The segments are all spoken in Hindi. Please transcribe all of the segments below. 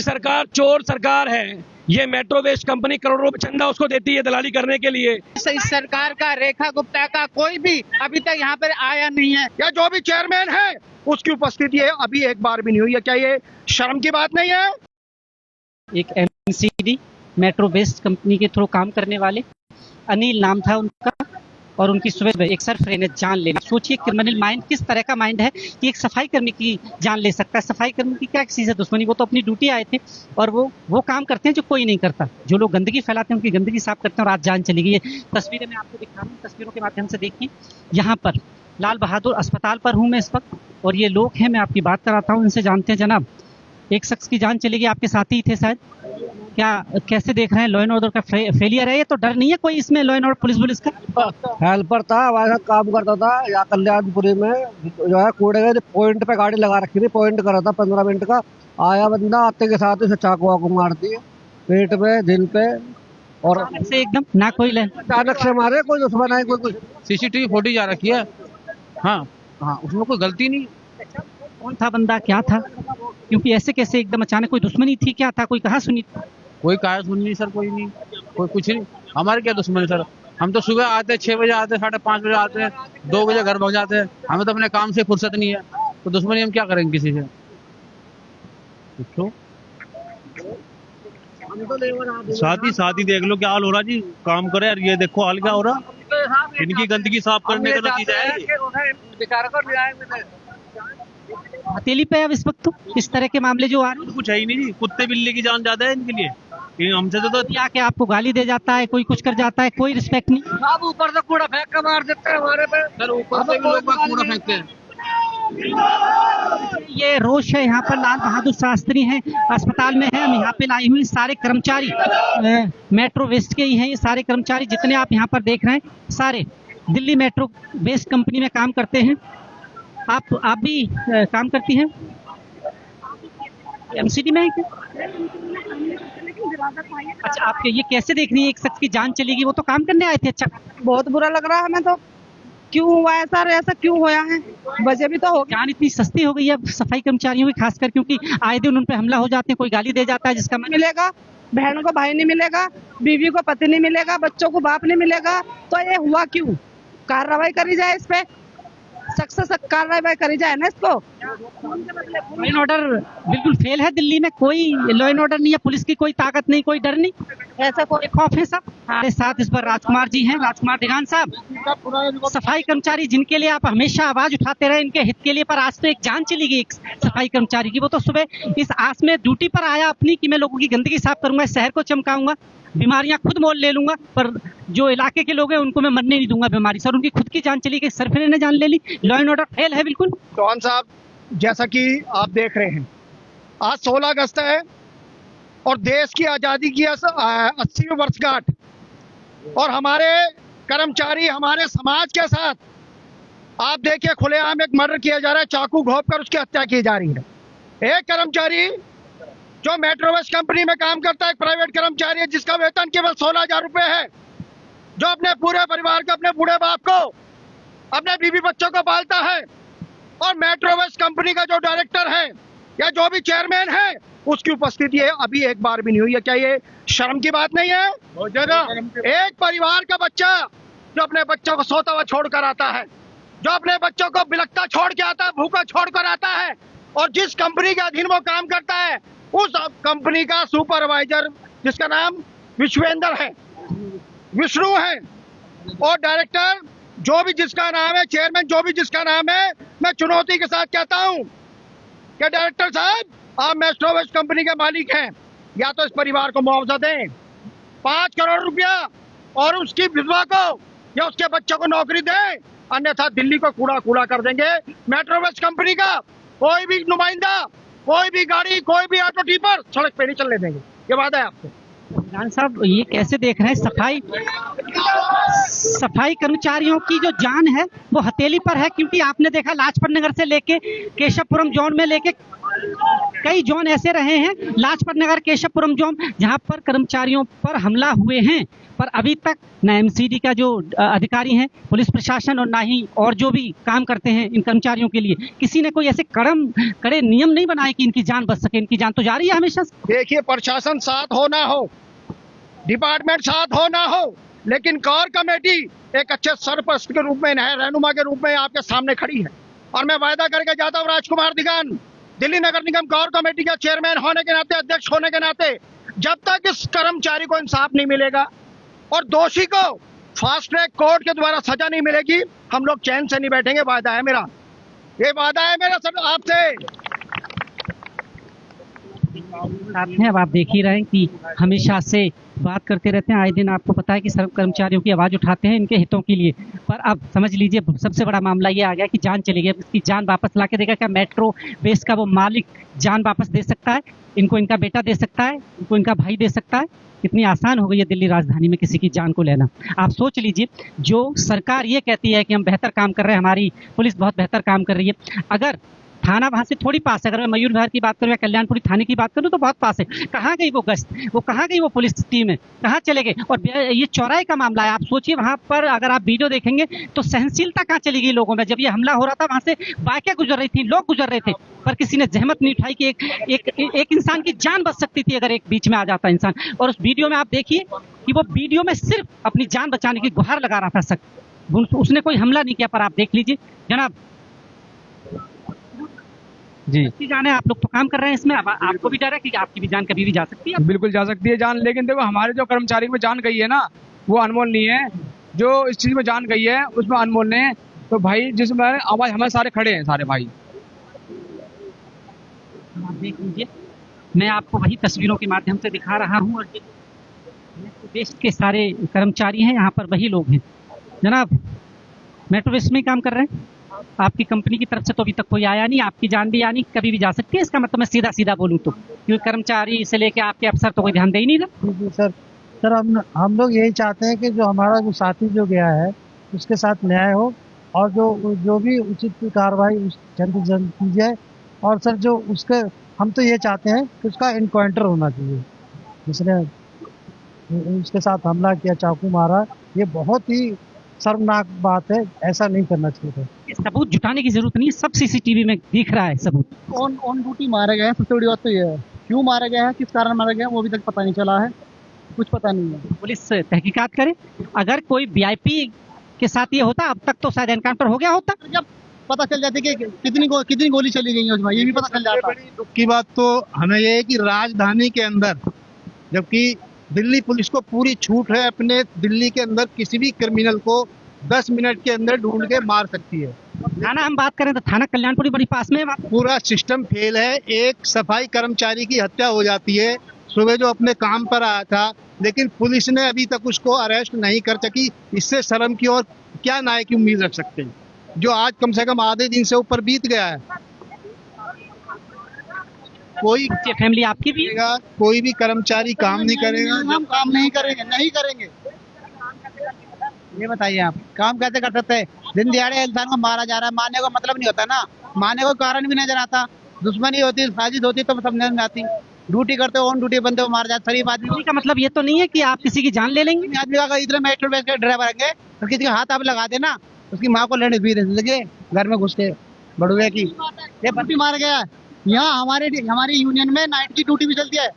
सरकार चोर सरकार है। ये मेट्रो वेस्ट कंपनी करोड़ों रुपए चंदा उसको देती है दलाली करने के लिए। इस सरकार का रेखा गुप्ता का कोई भी अभी तक यहाँ पर आया नहीं है, या जो भी चेयरमैन है उसकी उपस्थिति है अभी एक बार भी नहीं हुई है। क्या ये शर्म की बात नहीं है? एक एमसीडी मेट्रो वेस्ट कंपनी के थ्रू काम करने वाले अनिल नाम था उनका, और उनकी सुबह एक सरफरे ने जान ले ली। सोचिए क्रिमिनल माइंड किस तरह का माइंड है कि एक सफाई कर्मी की जान ले सकता है। सफाई कर्मी की क्या किसी से दुश्मनी, वो तो अपनी ड्यूटी आए थे और वो काम करते हैं जो कोई नहीं करता। जो लोग गंदगी फैलाते हैं उनकी गंदगी साफ करते हैं और आज जान चली गई है। तस्वीरें मैं आपको दिखा रहा हूँ, तस्वीरों के माध्यम से देखिए। यहाँ पर लाल बहादुर अस्पताल पर हूँ मैं इस वक्त, और ये लोग हैं, मैं आपकी बात कराता हूँ इनसे। जानते हैं जनाब, एक शख्स की जान चली गई, आपके साथी ही थे शायद। क्या कैसे देख रहे हैं लॉ एंड ऑर्डर का फेलियर है ये? तो डर नहीं है कोई इसमें लॉ एंड ऑर्डर पुलिस का? हेल्पर था, हमारे साथ काम करता था यहाँ कल्याणपुरी में, जो है कूड़े के पॉइंट पे गाड़ी लगा रखी थी, पॉइंट कर रहा था 15 मिनट का। आया बंदा, आते के साथ उसे चाकू वाकू मार दिए पेट पे, दिल पे, और से एकदम ना कोई अचानक से मारे। कोई दुश्मन है कोई कुछ? सीसीटीवी फुटेज जा रखी है। हाँ, उसमें कोई गलती नहीं। कौन था बंदा, क्या था? क्योंकि ऐसे कैसे एकदम अचानक, कोई दुश्मनी थी, क्या था, कोई कहाँ सुनी? कोई कहा सुन नहीं सर, कोई नहीं, कोई कुछ नहीं। हमारे क्या दुश्मनी सर? हम तो सुबह आते हैं 6 बजे आते हैं, 5:30 बजे आते हैं, 2 बजे घर भाग जाते हैं। हमें तो अपने काम से फुर्सत नहीं है, तो दुश्मनी हम क्या करेंगे किसी से? साथ ही देख लो क्या हाल हो रहा जी। काम करे और ये देखो हाल क्या हो रहा। इनकी गंदगी साफ करने का नतीजा है। हथेली पे अब इस वक्त तो इस तरह के मामले जो आ रहे हैं, कुछ है ही नहीं जी। कुत्ते बिल्ली की जान ज्यादा है इनके लिए। हमसे तो आके आपको गाली दे जाता है, कोई कुछ कर जाता है, कोई रिस्पेक्ट नहीं। आप ऊपर से कूड़ा फेंक के मार देते हैं हमारे पे। सर ऊपर से भी लोग कूड़ा फेंकते हैं। ये रोष है यहाँ पर। लाल बहादुर शास्त्री हैं, अस्पताल में है। हम यहाँ पे लाए हुए सारे कर्मचारी मेट्रो वेस्ट के ही हैं। ये सारे कर्मचारी जितने आप यहाँ पर देख रहे हैं, सारे दिल्ली मेट्रो वेस्ट कंपनी में काम करते हैं। आप भी काम करती हैं एमसीडी में? अच्छा, आप ये कैसे देख रही है? एक शख्स की जान चलेगी, वो तो काम करने आए थे। अच्छा, बहुत बुरा लग रहा है हमें तो। क्यों हुआ है सर, ऐसा क्यों होया है? वजह भी तो हो। जान इतनी सस्ती हो गई है सफाई कर्मचारियों की, खासकर क्योंकि आए दिन उन पे हमला हो जाते हैं, कोई गाली दे जाता है जिसका मिलेगा, बहनों को भाई नहीं मिलेगा, बीवी को पति नहीं मिलेगा, बच्चों को बाप नहीं मिलेगा। तो ये हुआ क्यों? कार्रवाई करी जाए इस पे, सख्त से सख्त कार्रवाई करी जाए ना इसको। लॉ एंड ऑर्डर बिल्कुल फेल है दिल्ली में। कोई लॉ एंड ऑर्डर नहीं है, पुलिस की कोई ताकत नहीं, कोई डर नहीं, ऐसा कोई खौफ है सब। हमारे साथ इस पर राजकुमार जी हैं, राजकुमार दिगान साहब, सफाई कर्मचारी जिनके लिए आप हमेशा आवाज उठाते रहे इनके हित के लिए, पर आज तो एक जान चली गई एक सफाई कर्मचारी की। वो तो सुबह इस आस में ड्यूटी पर आया अपनी कि मैं लोगों की गंदगी साफ करूंगा, शहर को चमकाऊंगा, बीमारियां खुद मोल ले लूंगा, पर जो इलाके के लोग हैं उनको मैं मरने नहीं दूंगा बीमारी। सर, उनकी खुद की जान चली गई, सरफिरे ने जान ले ली। लॉ एंड ऑर्डर फेल है बिल्कुल। चौहान साहब, जैसा कि आप देख रहे हैं, आज 16 अगस्त है और देश की आजादी की 80वीं वर्षगांठ, और हमारे कर्मचारी हमारे समाज के साथ, आप देखिए खुलेआम एक मर्डर किया जा रहा है, चाकू घोंप कर उसकी हत्या की जा रही है। एक कर्मचारी जो मेट्रो वेस्ट कंपनी में काम करता है, एक प्राइवेट कर्मचारी है जिसका वेतन केवल 16,000 रुपए है, जो अपने पूरे परिवार को, अपने बूढ़े बाप को, अपने बीवी बच्चों को पालता है, और मेट्रो वेस्ट कंपनी का जो डायरेक्टर है या जो भी चेयरमैन है उसकी उपस्थिति है अभी एक बार भी नहीं हुई है। क्या ये शर्म की बात नहीं है? बहुत ज्यादा। एक परिवार का बच्चा जो अपने बच्चों को सोता हुआ छोड़ कर आता है, जो अपने बच्चों को बिलखता छोड़ के आता है, भूखा छोड़ कर आता है, और जिस कंपनी के अधीन वो काम करता है उस कंपनी का सुपरवाइजर जिसका नाम विश्वेंद्र है, विष्णु है, और डायरेक्टर जो भी जिसका नाम है, चेयरमैन जो भी जिसका नाम है, मैं चुनौती के साथ कहता हूं कि डायरेक्टर साहब, आप मेट्रो वेस्ट कंपनी के मालिक हैं, या तो इस परिवार को मुआवजा दें 5 करोड़ रुपया, और उसकी विधवा को या उसके बच्चों को नौकरी दें, अन्यथा दिल्ली को कूड़ा कूड़ा कर देंगे। मेट्रो वेस्ट कंपनी का कोई भी नुमाइंदा, कोई भी गाड़ी, कोई भी ऑटो टिपर सड़क पे नहीं चलने देंगे, ये वादा है आपको। जान साहब, ये कैसे देख रहे हैं सफाई कर्मचारियों की जो जान है वो हथेली पर है? क्योंकि आपने देखा लाजपत नगर से लेके केशवपुरम जोन में लेके कई जोन ऐसे रहे हैं, लाजपत नगर, केशवपुरम जोन, जहां पर कर्मचारियों पर हमला हुए हैं, पर अभी तक न एमसीडी का जो अधिकारी हैं, पुलिस प्रशासन, और ना ही और जो भी काम करते हैं इन कर्मचारियों के लिए, किसी ने कोई ऐसे कड़े नियम नहीं बनाए कि इनकी जान बच सके। इनकी जान तो जा रही है हमेशा से। देखिए, प्रशासन साथ हो ना हो, डिपार्टमेंट साथ हो ना हो, लेकिन कोर कमेटी एक अच्छे सरपरस्त के रूप में, रहनुमा के रूप में आपके सामने खड़ी है। और मैं वायदा करके जाता हूँ, राजकुमार दिगान दिल्ली नगर निगम कोर कमेटी का चेयरमैन होने के नाते, अध्यक्ष होने के नाते, जब तक इस कर्मचारी को इंसाफ नहीं मिलेगा और दोषी को फास्ट ट्रैक कोर्ट के द्वारा सजा नहीं मिलेगी, हम लोग चैन से नहीं बैठेंगे। वादा है मेरा, ये वादा है मेरा सब आपसे। अब आप देख ही रहे हैं कि हमेशा से बात करते रहते हैं, आए दिन आपको पता है कि सब कर्मचारियों की आवाज उठाते हैं इनके हितों के लिए, पर अब समझ लीजिए सबसे बड़ा मामला ये आ गया कि जान चली गई। इसकी जान वापस ला के देगा क्या मेट्रो बेस का वो मालिक? जान वापस दे सकता है इनको, इनका बेटा दे सकता है इनको, इनका भाई दे सकता है? कितनी आसान हो गई है दिल्ली राजधानी में किसी की जान को लेना। आप सोच लीजिए, जो सरकार ये कहती है कि हम बेहतर काम कर रहे हैं, हमारी पुलिस बहुत बेहतर काम कर रही है, अगर थाना वहां से थोड़ी पास है, अगर मैं मयूर विहार की बात करूं या कल्याणपुरी थाने की बात करूं तो बहुत पास है, कहाँ गई वो गश्त, वो कहाँ गई वो पुलिस टीम है, कहाँ चले गए? और ये चौराहे का मामला है, आप सोचिए वहां पर अगर आप वीडियो देखेंगे तो सहनशीलता कहाँ चली गई लोगों में। जब ये हमला हो रहा था वहां से बाइकें गुजर रही थी, लोग गुजर रहे थे, पर किसी ने जहमत नहीं उठाई कि एक इंसान की जान बच सकती थी अगर एक बीच में आ जाता इंसान। और उस वीडियो में आप देखिए कि वो वीडियो में सिर्फ अपनी जान बचाने की गुहार लगा रहा था शख्स, उसने कोई हमला नहीं किया। पर आप देख लीजिए जनाब जी, जाने आप लोग तो काम कर रहे हैं इसमें, अब आपको भी डर है कि आपकी भी जान कभी भी जा सकती है? बिल्कुल जा सकती है जान, लेकिन देखो हमारे जो कर्मचारी में जान गई है ना, वो अनमोल नहीं है। जो इस चीज में जान गई है उसमें अनमोल ने, तो भाई जिसमें आवाज हमारे सारे खड़े हैं, सारे भाई। आप देख लीजिए, मैं आपको वही तस्वीरों के माध्यम से दिखा रहा हूँ, और देश के सारे कर्मचारी हैं यहाँ पर, वही लोग हैं जनाब। मेट्रो वेस्ट में काम कर रहे हैं, आपकी कंपनी की तरफ से तो अभी तक कोई आया नहीं, आपकी जान भी आनी कभी भी जा सकती है। इसका मतलब मैं सीधा सीधा बोलूं तो, क्योंकि कर्मचारी से लेके आपके अफसर तो कोई ध्यान दे ही नहीं रहा। जी सर हम लोग यही चाहते हैं कि जो हमारा जो साथी जो गया है उसके साथ न्याय हो, और जो भी उचित कार्रवाई जल्द से जल्द की जाए। और सर जो उसके, हम तो ये चाहते हैं कि उसका इनकाउंटर होना चाहिए, जिसने उसके साथ हमला किया, चाकू मारा, ये बहुत ही शर्मनाक बात है, ऐसा नहीं करना चाहिए था। सबूत जुटाने की जरूरत नहीं है, सब सीसीटीवी में दिख रहा है सबूत। ऑन ड्यूटी मारे गए हैं, सबसे बड़ी बात तो ये है। क्यों मारे गए हैं, किस कारण मारे गए हैं, वो अभी तक पता नहीं चला है, कुछ पता नहीं है। पुलिस तहकीकात करे, अगर कोई वीआईपी के साथ ये होता अब तक तो शायद एनकाउंटर हो गया होता। जब पता चल जाती कि कितनी गोली चली गई है उसमें, ये भी पता चल जाता। बड़ी दुख की बात तो हमें ये है कि राजधानी के अंदर, जबकि दिल्ली पुलिस को पूरी छूट है अपने दिल्ली के अंदर किसी भी क्रिमिनल को 10 मिनट के अंदर ढूंढ के मार सकती है। थाना हम बात करें तो थाना कल्याणपुरी बड़ी पास में है। पूरा सिस्टम फेल है। एक सफाई कर्मचारी की हत्या हो जाती है सुबह जो अपने काम पर आया था, लेकिन पुलिस ने अभी तक उसको अरेस्ट नहीं कर सकी। इससे शर्म की और क्या न्याय की उम्मीद रख सकते हैं, जो आज कम से कम आधे दिन से ऊपर बीत गया है। कोई फैमिली आपकी भी, कोई भी कर्मचारी काम नहीं करेगा। हम काम नहीं करेंगे। ये बताइए आप काम कैसे कर सकते हैं? दिन दिहाड़े इंसान को मारा जा रहा है, मारने का मतलब नहीं होता ना, मारने को कारण भी नजर आता। दुश्मनी होती, साजिश होती तो समझ में आती। ड्यूटी करते ऑन ड्यूटी बंदे को मार जाते। शरीफ आदमी का मतलब ये तो नहीं है कि आप किसी की जान ले लेंगे। आदमी का इधर मेट्रो बेस के ड्राइवर आएंगे तो किसी का हाथ आप लगा देना, उसकी माँ को लेने भी लगे घर में घुस के बड़ुए की। ये पति मार गया। यहाँ हमारी यूनियन में नाइट की ड्यूटी भी चलती है,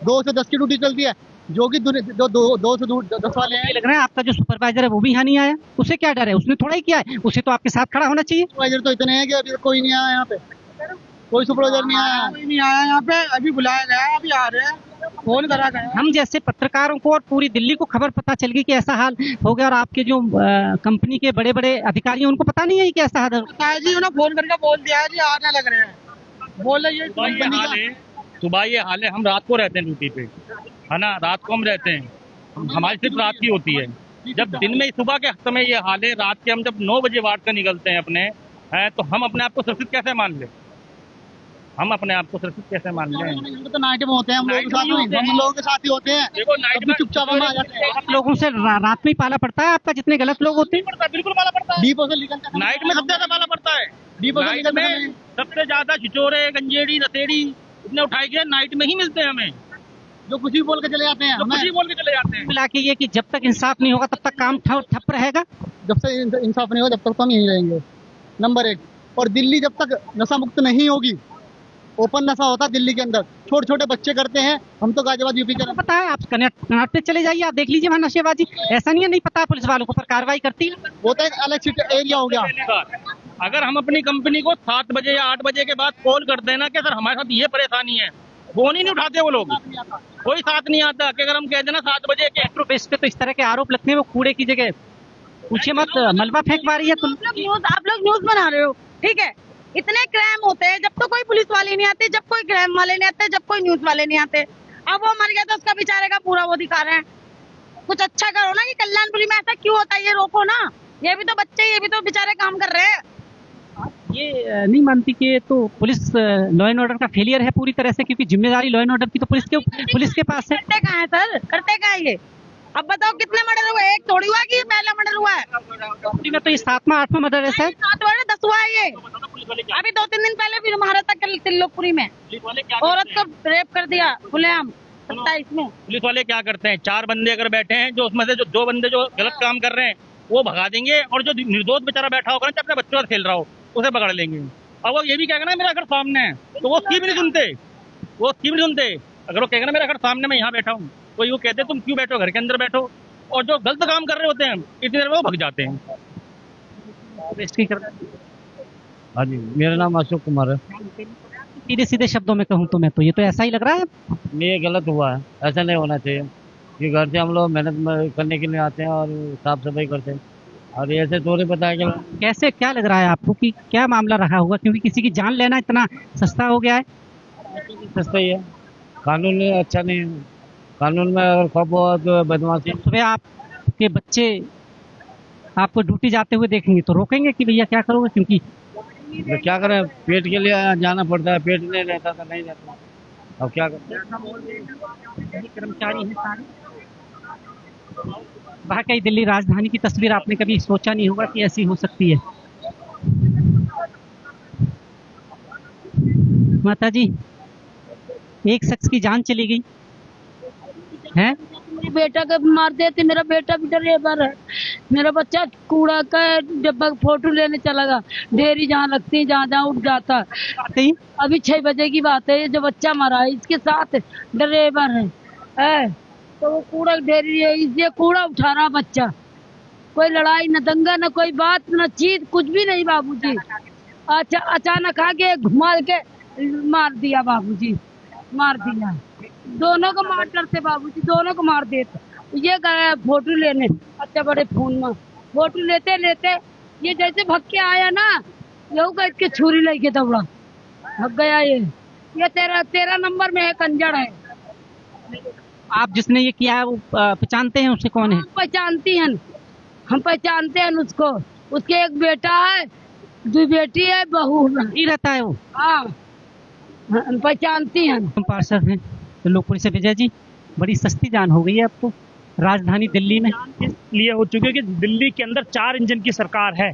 2 से 10 की ड्यूटी चलती है, जो कि 2 से 10 वाले हैं। लग रहा है आपका जो सुपरवाइजर है वो भी यहाँ नहीं आया, उसे क्या डर है? उसने थोड़ा ही किया है, उसे तो आपके साथ खड़ा होना चाहिए। सुपरवाइजर तो इतने हैं कि अभी कोई नहीं आया यहाँ पे, कोई सुपरवाइजर नहीं आया यहाँ पे। अभी बुलाया गया, अभी आ रहे हैं, फोन करा गया। हम जैसे पत्रकारों को और पूरी दिल्ली को खबर पता चल गई कि ऐसा हाल हो गया, और आपके जो कंपनी के बड़े बड़े अधिकारी हैं उनको पता नहीं है कि ऐसा हाल है जी। उन्होंने फोन करके बोल दिया जी आने लग रहे हैं, बोल रही है। सुबह ये हाल है, हम रात को रहते हैं ड्यूटी पे, है ना, रात को हम रहते हैं, हमारी सिर्फ रात की होती है। जब दिन में सुबह के समय ये हाल है, रात के हम जब 9 बजे वार्ड से निकलते हैं अपने, तो हम अपने आप को सुरक्षित कैसे मान ले? हम अपने आप को सुरक्षित कैसे मान लें? तो नाइट में होते हैं, हम लोगों के साथ ही होते हैं। देखो नाइट में चुपचाप हम आ जाते हैं। आप लोगों से रात में ही पाला पड़ता है आपका, जितने गलत लोग होते हैं? बिल्कुल पाला पड़ता है। डीपो से निकलते हैं, नाइट में सबसे ज्यादा पाला पड़ता है। डीपो से नाइट निकलते में हैं। सबसे ज्यादा छिचोरे, गंजेड़ी, नशेड़ी इतने उठाए गए नाइट में ही मिलते हैं हमें, जो कुछ भी बोल के चले जाते हैं, तो कुछ ही बोल के चले जाते हैं। मिला के ये कि जब तक इंसाफ नहीं होगा तब तक काम ठप रहेगा। जब से इंसाफ नहीं होगा जब तक तो हम यहीं रहेंगे, नंबर 1। और दिल्ली जब तक नशा मुक्त नहीं होगी, ओपन नशा होता है दिल्ली के अंदर, छोटे छोटे बच्चे करते हैं। हम तो गाजियाबाद यूपी के पता है, आप कर्नाटक पे चले जाइए, आप देख लीजिए वहाँ नशेबाजी। ऐसा नहीं है नहीं पता पुलिस वालों को, पर कार्रवाई करती है। वो तो एक अलग एरिया हो गया। अगर हम अपनी कंपनी को 7 बजे या 8 बजे के बाद कॉल करते हैं ना कि सर हमारे साथ ये परेशानी है, फोन ही नहीं उठाते वो लोग, कोई साथ नहीं आता। कि अगर हम कह देना 7 बजे के मेट्रो बेस पे तो इस तरह के आरोप लगते हैं, वो कूड़े की जगह पूछे मत मलबा फेंक मारी है। आप लोग न्यूज बना रहे हो, ठीक है। इतने क्राइम होते हैं जब तो कोई पुलिस वाले नहीं आते, जब कोई क्राइम वाले नहीं आते, जब कोई न्यूज वाले नहीं आते। अब वो मर गया तो उसका बेचारे का पूरा वो अधिकार है। कुछ अच्छा करो ना, ये कल्याणपुरी में ऐसा क्यों होता है, ये रोको ना। ये भी तो बच्चे, ये भी तो बेचारे काम कर रहे हैं। ये नहीं मानती कि तो पुलिस लॉ एंड ऑर्डर का फेलियर है पूरी तरह से, क्योंकि जिम्मेदारी लॉ एंड ऑर्डर की तो पुलिस के पास है। करते कहाँ है सर, करते कहाँ है ये? अब बताओ कितने मर्डर हुए? एक थोड़ी हुआ कि पहला मर्डर हुआ है? में तो ये 7वां 8वां मर्डर है सर। 7 हुआ है, 10 हुआ है ये। अभी 2-3 दिन पहले फिर महाराष्ट्र के तिल्लोकपुरी में औरत को रेप कर दिया खुलेआम 27 में। पुलिस वाले क्या करते हैं, 4 बंदे अगर बैठे हैं, जो उसमें से जो 2 बंदे जो गलत काम कर रहे हैं वो भगा देंगे, और जो निर्दोष बेचारा बैठा होगा ना अपने बच्चों के साथ खेल रहा हो उसे पकड़ लेंगे। और वो ये भी कहेगा ना मेरा घर सामने है, तो वो उसकी भी नहीं सुनते, वो उसकी भी नहीं सुनते। अगर वो कहेगा ना मेरा घर सामने, मैं यहाँ बैठा हूँ, तो वो कहते तुम क्यों बैठो, घर के अंदर बैठो। और जो गलत काम कर रहे होते हैं इतनी देर में वो भग जाते हैं। हाँ जी, मेरा नाम अशोक कुमार है। सीधे सीधे शब्दों में कहूँ तो मैं तो ये तो ऐसा ही लग रहा है। ये गलत हुआ है, ऐसा नहीं होना चाहिए कि घर से हम लोग मेहनत करने के लिए आते हैं और साफ सफाई करते हैं, और ऐसे तो नहीं पता है कि कैसे, क्या लग रहा है आपको कि क्या मामला रहा होगा, क्योंकि किसी की जान लेना इतना सस्ता हो गया है। सस्ता ही है, कानून अच्छा नहीं है। कानून में अगर खौफ हो तो बदमाशी। सुबह आपके बच्चे आपको ड्यूटी जाते हुए देखेंगे तो रोकेंगे कि भैया क्या करोगे, क्योंकि तो क्या करें, पेट के लिए जाना पड़ता है, पेट नहीं रहता तो नहीं रहता, अब क्या करें। कर्मचारी हैं सारे। वाकई दिल्ली राजधानी की तस्वीर आपने कभी सोचा नहीं होगा कि ऐसी हो सकती है। माता जी, एक शख्स की जान चली गई है। मेरे बेटा को मार देती, मेरा बेटा भी ड्राइवर है, मेरा बच्चा कूड़ा का डब्बा फोटो लेने चला गया, डेयरी जहाँ लगती है जहाँ जहाँ उठ जाता है। अभी 6 बजे की बात है, ये जो बच्चा मरा है इसके साथ ड्राइवर है, तो वो कूड़ा डेयरी है, इसलिए कूड़ा उठा रहा बच्चा। कोई लड़ाई न दंगा न कोई बात न चीज, कुछ भी नहीं बाबूजी। अच्छा, अचानक आके घुमा के मार दिया बाबूजी, मार दिया। दोनों को मार डरते बाबूजी, दोनों को मार देते। ये गया फोटो लेने, अच्छा बड़े फोन में फोटो लेते लेते ये जैसे भग के आया ना, यू का इसके छुरी लेके दौड़ा, भग गया। ये 13 नंबर में है, कंजड़ है। आप जिसने ये किया है वो पहचानते हैं उसे, कौन है? पहचानती हैं, हम पहचानते हैं उसको। उसके एक बेटा है, 2 बेटी है, बहू ही रहता है वो। हाँ, हम पहचानती हैं। हम पार्षद हैं त्रिलोकपुरी से। विजय जी, बड़ी सस्ती जान हो गई है अब तो राजधानी दिल्ली में। इसलिए हो चुकी है कि दिल्ली के अंदर 4 इंजन की सरकार है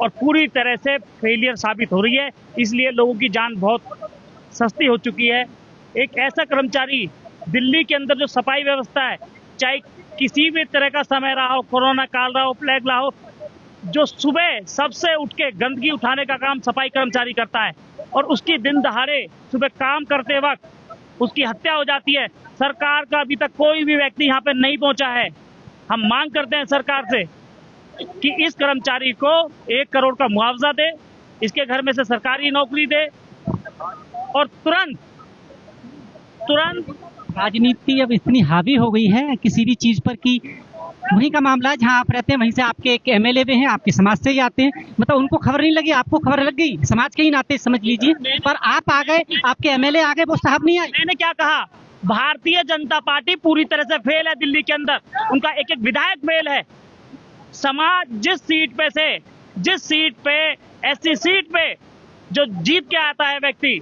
और पूरी तरह से फेलियर साबित हो रही है, इसलिए लोगों की जान बहुत सस्ती हो चुकी है। एक ऐसा कर्मचारी दिल्ली के अंदर जो सफाई व्यवस्था है, चाहे किसी भी तरह का समय रहा हो, कोरोना काल रहा हो, प्लेग रहा हो, जो सुबह सबसे उठ के गंदगी उठाने का काम सफाई कर्मचारी करता है, और उसकी दिन दहाड़े सुबह काम करते वक्त उसकी हत्या हो जाती है। सरकार का अभी तक कोई भी व्यक्ति यहाँ पे नहीं पहुंचा है। हम मांग करते हैं सरकार से कि इस कर्मचारी को 1 करोड़ का मुआवजा दे, इसके घर में से सरकारी नौकरी दे, और तुरंत राजनीति अब इतनी हावी हो गई है किसी भी चीज पर कि वहीं का मामला है जहां आप रहते हैं, वहीं से आपके एक एमएलए भी हैं, आपके समाज से ही आते हैं, मतलब उनको खबर नहीं लगी, आपको खबर लग गई, समाज के ही नाते समझ लीजिए। पर आप आ गए, आपके एमएलए आ गए, वो साहब नहीं आए। मैंने क्या कहा, भारतीय जनता पार्टी पूरी तरह से फेल है दिल्ली के अंदर, उनका एक एक विधायक फेल है। समाज जिस सीट पे ऐसी सीट पे जो जीत के आता है व्यक्ति,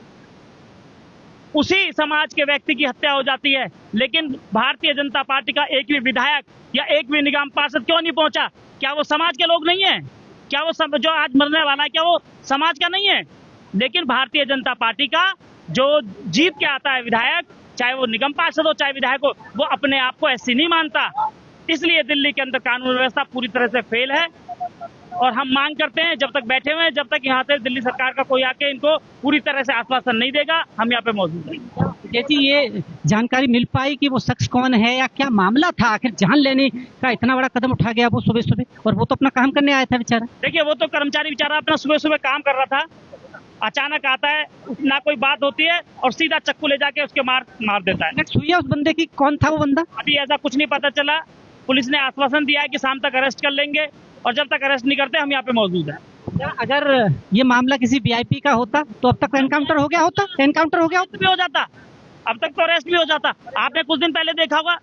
उसी समाज के व्यक्ति की हत्या हो जाती है, लेकिन भारतीय जनता पार्टी का एक भी विधायक या एक भी निगम पार्षद क्यों नहीं पहुंचा? क्या वो समाज के लोग नहीं है? क्या वो सब जो आज मरने वाला है क्या वो समाज का नहीं है? लेकिन भारतीय जनता पार्टी का जो जीत के आता है विधायक, चाहे वो निगम पार्षद हो चाहे विधायक हो, वो अपने आप को ऐसी नहीं मानता। इसलिए दिल्ली के अंदर कानून व्यवस्था पूरी तरह से फेल है और हम मांग करते हैं जब तक बैठे हुए हैं, जब तक यहाँ से दिल्ली सरकार का कोई आके इनको पूरी तरह से आश्वासन नहीं देगा, हम यहाँ पे मौजूद हैं। जैसे ये जानकारी मिल पाई कि वो शख्स कौन है या क्या मामला था, आखिर जान लेने का इतना बड़ा कदम उठा गया वो सुबह सुबह, और वो तो अपना काम करने आया था बेचारा। देखिए वो तो कर्मचारी बेचारा अपना सुबह सुबह काम कर रहा था, अचानक आता है, ना कोई बात होती है और सीधा चक्कू ले जाके उसके मार देता है। सुई है उस बंदे की, कौन था वो बंदा? अभी ऐसा कुछ नहीं पता चला। पुलिस ने आश्वासन दिया है कि शाम तक अरेस्ट कर लेंगे और जब तक अरेस्ट नहीं करते हम यहाँ पे मौजूद हैं। अगर ये मामला किसी वीआईपी का होता तो अब तक एनकाउंटर हो गया होता, एनकाउंटर हो गया भी हो जाता, अब तक तो अरेस्ट भी हो जाता। आपने कुछ दिन पहले देखा होगा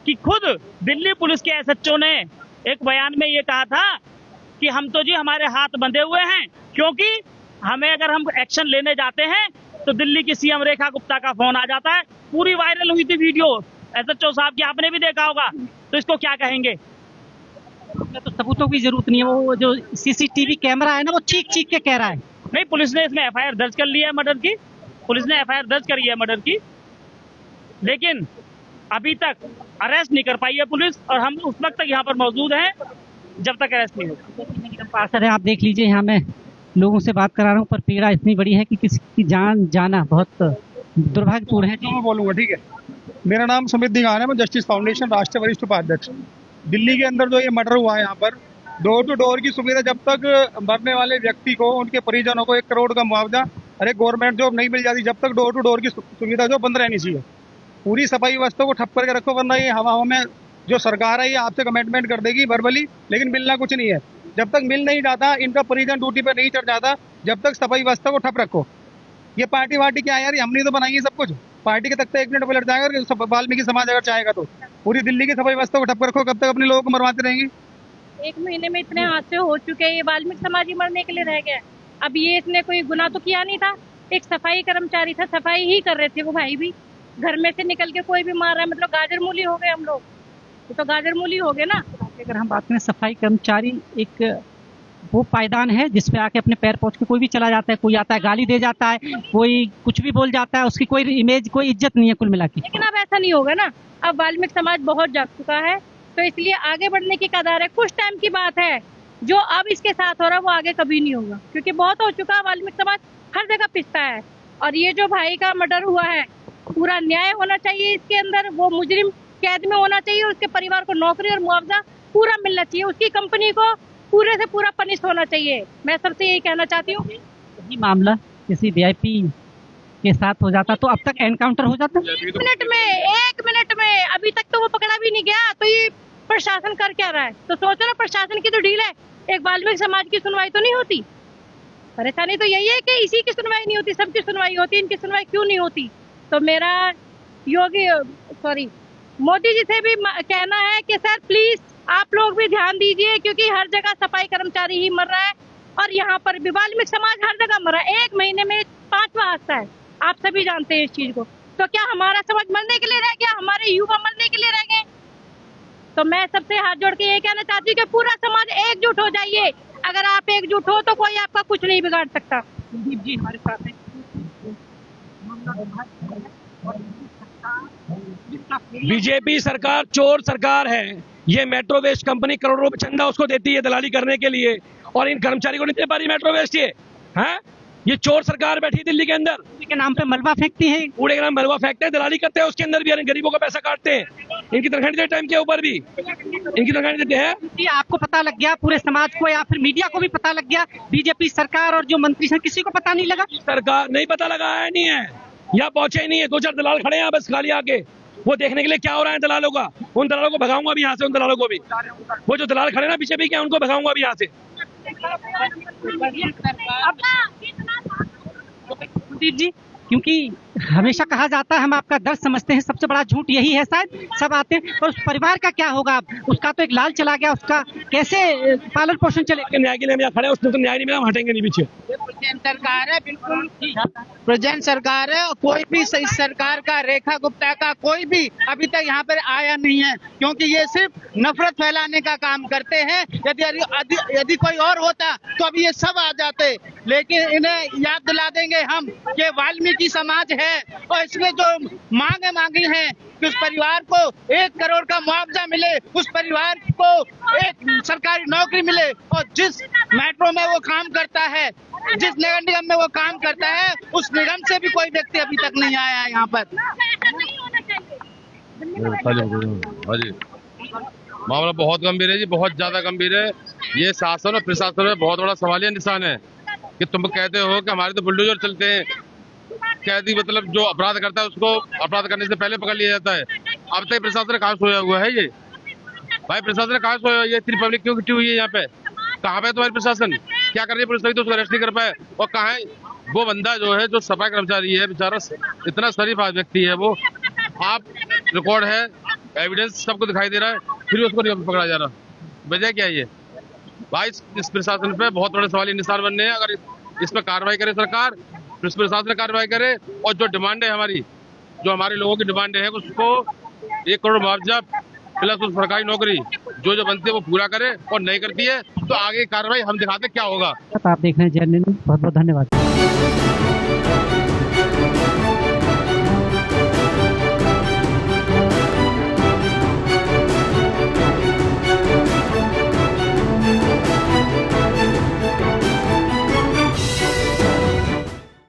कि खुद दिल्ली पुलिस के एसएचओ ने एक बयान में ये कहा था कि हम तो जी हमारे हाथ बंधे हुए हैं, क्योंकि हमें अगर हम एक्शन लेने जाते हैं तो दिल्ली की सीएम रेखा गुप्ता का फोन आ जाता है। पूरी वायरल हुई थी वीडियो एसएचओ साहब की, आपने भी देखा होगा, तो इसको क्या कहेंगे? तो सबूतों की जरूरत नहीं है, वो जो सीसीटीवी कैमरा है ना वो चीख चीख के कह रहा है। नहीं, पुलिस ने इसमें एफआईआर दर्ज कर ली है मर्डर की, पुलिस ने एफआईआर दर्ज करी है मर्डर की, लेकिन अभी तक अरेस्ट नहीं कर पाई है पुलिस और हम उस वक्त तक यहाँ पर मौजूद हैं जब तक अरेस्ट नहीं होगा। पार्षद है, आप देख लीजिए, यहाँ मैं लोगों से बात करा रहा हूँ, पर पीड़ा इतनी बड़ी है कि किसी की जान जाना बहुत दुर्भाग्यपूर्ण है। मैं बोलूंगा, ठीक है। मेरा नाम सुमित दिगान है, मैं जस्टिस फाउंडेशन राष्ट्रीय वरिष्ठ उपाध्यक्ष। दिल्ली के अंदर जो ये मर्डर हुआ है, यहाँ पर डोर टू डोर की सुविधा, जब तक मरने वाले व्यक्ति को उनके परिजनों को 1 करोड़ का मुआवजा, अरे गवर्नमेंट जॉब नहीं मिल जाती, जब तक डोर टू डोर की सुविधा जो बंद रहनी चाहिए। पूरी सफाई व्यवस्था को ठप करके रखो, वरना ये हवा में जो सरकार है ये आपसे कमिटमेंट कर देगी वर्बली, लेकिन मिलना कुछ नहीं है। जब तक मिल नहीं जाता, इनका परिजन ड्यूटी पे नहीं चढ़ जाता, जब तक सफाई व्यवस्था को ठप रखो। ये पार्टी वार्टी क्या है यार, हमने तो बनाई है सब कुछ। पार्टी के तख्ते 1 मिनट पर लट जाएगा, वाल्मीकि समाज अगर चाहेगा तो। पूरी दिल्ली की सफाई व्यवस्था को ठप रखो, कब तक अपने लोगों को मरवाते रहेंगे? 1 महीने में इतने हादसे हो चुके हैं, ये वाल्मीकि समाज ही मरने के लिए रह गया। अब ये इसने कोई गुनाह तो किया नहीं था, एक सफाई कर्मचारी था, सफाई ही कर रहे थे वो भाई भी, घर में से निकल के कोई भी मार रहा है, मतलब गाजर मूली हो गए हम लोग, तो गाजर मूली हो गए ना। अगर हम बात करें, सफाई कर्मचारी एक वो पायदान है जिसपे आके अपने पैर पहुंच के कोई भी चला जाता है, कोई आता है गाली दे जाता है, कोई कुछ भी बोल जाता है, उसकी कोई इमेज, कोई इज्जत नहीं है कुल मिला के। लेकिन अब ऐसा नहीं होगा ना, अब वाल्मीकि समाज बहुत जाग चुका है, तो इसलिए आगे बढ़ने की कगार है। कुछ टाइम की बात है, जो अब इसके साथ हो रहा है वो आगे कभी नहीं होगा, क्योंकि बहुत हो चुका है। वाल्मीकि समाज हर जगह पिसता है, और ये जो भाई का मर्डर हुआ है, पूरा न्याय होना चाहिए इसके अंदर, वो मुजरिम कैद में होना चाहिए, उसके परिवार को नौकरी और मुआवजा पूरा मिलना चाहिए, उसकी कंपनी को पूरे से पूरा पनिश होना चाहिए। मैं सबसे यही कहना चाहती हूँ। यही मामला किसी वीआईपी के साथ हो जाता तो अब तक एनकाउंटर हो जाता। 1 मिनट में अभी तक तो वो पकड़ा भी नहीं गया, तो ये प्रशासन कर क्या रहा है? तो सोचो ना, प्रशासन की तो ढील है, एक वाल्मीकि समाज की सुनवाई तो नहीं होती। परेशानी तो यही है कि इसी की सुनवाई नहीं होती, सबकी सुनवाई होती, इनकी सुनवाई क्यों नहीं होती? तो मेरा मोदी जी से भी कहना है कि सर प्लीज आप लोग भी ध्यान दीजिए, क्योंकि हर जगह सफाई कर्मचारी ही मर रहा है और यहाँ पर भी वाल्मीकि समाज हर जगह मर रहा है। 1 महीने में 5वां हादसा है, आप सभी जानते हैं इस चीज को। तो क्या हमारा समाज मरने के लिए रह गया, हमारे युवा मरने के लिए रह गए? तो मैं सबसे हाथ जोड़ के ये कहना चाहती हूँ कि पूरा समाज एकजुट हो जाइए। अगर आप एकजुट हो तो कोई आपका कुछ नहीं बिगाड़ सकता। जी हमारे साथ है। बीजेपी सरकार चोर सरकार है। ये मेट्रो वेस्ट कंपनी करोड़ों रुपए चंदा उसको देती है दलाली करने के लिए, और इन कर्मचारी को नहीं दे पा रही मेट्रो वेस्ट। ये चोर सरकार बैठी दिल्ली के अंदर, के नाम पे मलबा फेंकती है, कूड़े के नाम मलबा फेंकते हैं, दलाली करते हैं, उसके अंदर भी गरीबों का पैसा काटते हैं। इनकी तनख्वाह नहीं देते, टाइम के ऊपर भी इनकी तनख्वाह नहीं देते हैं। आपको पता लग गया, पूरे समाज को या फिर मीडिया को भी पता लग गया, बीजेपी सरकार और जो मंत्री हैं किसी को पता नहीं लगा? सरकार नहीं पता लगा है, नहीं है, यहाँ पहुंचे ही नहीं है। 2-4 दलाल खड़े हैं बस खाली आके, वो देखने के लिए क्या हो रहा है दलालों का। उन दलालों को भगाऊंगा भी यहाँ से, उन दलालों को भी, वो जो दलाल खड़े ना पीछे भी क्या, उनको भगाऊंगा भी यहाँ से। जी, क्योंकि हमेशा कहा जाता है हम आपका दर्द समझते हैं, सबसे बड़ा झूठ यही है शायद। सब आते हैं पर उस परिवार का क्या होगा? अब उसका तो एक लाल चला गया, उसका कैसे पालन पोषण चलेगा? न्याय के लिए हम यहाँ खड़े हैं, उसने तो न्याय नहीं मिला, हम हटेंगे नहीं पीछे। प्रेजेंट सरकार है, बिल्कुल प्रेजेंट सरकार है। कोई भी इस सरकार का, रेखा गुप्ता का कोई भी अभी तक यहाँ पर आया नहीं है, क्योंकि ये सिर्फ नफरत फैलाने का काम करते हैं। यदि कोई और होता तो अभी ये सब आ जाते, लेकिन इन्हें याद दिला देंगे हम कि वाल्मीकि समाज है और इसने जो मांगे मांगी हैं कि उस परिवार को 1 करोड़ का मुआवजा मिले, उस परिवार को एक सरकारी नौकरी मिले, और जिस मेट्रो में वो काम करता है, जिस नगर निगम में वो काम करता है, उस निगम से भी कोई व्यक्ति अभी तक नहीं आया है यहाँ पर। मामला बहुत गंभीर है जी, बहुत ज्यादा गंभीर है। ये शासन और प्रशासन में बहुत बड़ा सवालिया निशान है कि तुम कहते हो कि हमारे तो बुलडोजर चलते हैं, कैदी मतलब जो अपराध करता है उसको अपराध करने से पहले पकड़ लिया जाता है। अब तक प्रशासन कहाँ सोया हुआ है? ये भाई प्रशासन कहाँ सोया हुआ है? ये इतनी पब्लिक क्यों इकट्ठी हुई है यहाँ पे? कहाँ पे तुम्हारी प्रशासन? क्या कर रही है पुलिस? तो उसको अरेस्ट नहीं कर पाए। और कहाँ है वो बंदा जो है, जो सफाई कर्मचारी है, बेचारा इतना शरीफ व्यक्ति है, वो आप रिकॉर्ड है, एविडेंस सबको दिखाई दे रहा है, फिर उसको नहीं पकड़ा जा रहा। वजह क्या है ये? भाई इस प्रशासन पे बहुत बड़े सवाल निशान बनने हैं। अगर इस पर कार्रवाई करे सरकार, इस प्रशासन कार्रवाई करे, और जो डिमांड है हमारी, जो हमारे लोगों की डिमांड है, उसको 1 करोड़ मुआवजा प्लस उस सरकारी नौकरी जो बनती है वो पूरा करे, और नहीं करती है तो आगे कार्रवाई हम दिखाते क्या होगा। आप देख रहे हैं जर्नल, बहुत बहुत धन्यवाद।